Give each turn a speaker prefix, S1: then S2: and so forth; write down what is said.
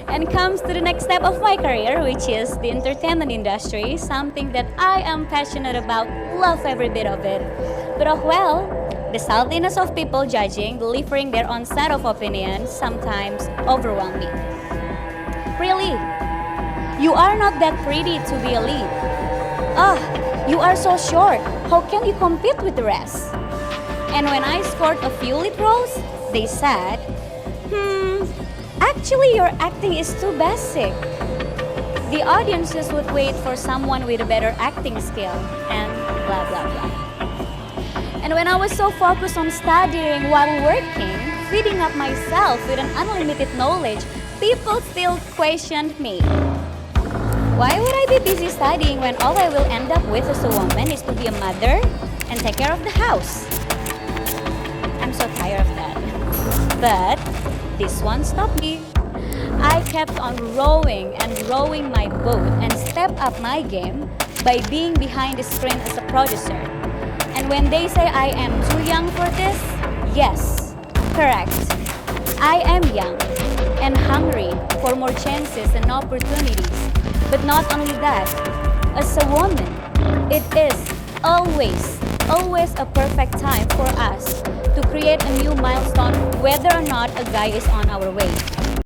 S1: And comes to the next step of my career, which is the entertainment industry, something that I am passionate about, love every bit of it. But the saltiness of people judging, delivering their own set of opinions, sometimes overwhelm me. Really, you are not that pretty to be a lead. Ah, you are so short. How can you compete with the rest? And when I scored a few lead roles, they said, actually your acting is too basic. The audiences would wait for someone with a better acting skill, and blah blah blah. And when I was so focused on studying while working, feeding up myself with an unlimited knowledge, people still questioned me. Why would I be busy studying when all I will end up with as a woman is to be a mother and take care of the house? I'm so tired of that. But this one stopped me. I kept on rowing and rowing my boat and stepped up my game by being behind the screen as a producer. And when they say I am too young for this, yes, correct. I am young and hungry for more chances and opportunities. But not only that, as a woman, it is always a perfect time for us to create a new milestone whether or not a guy is on our way.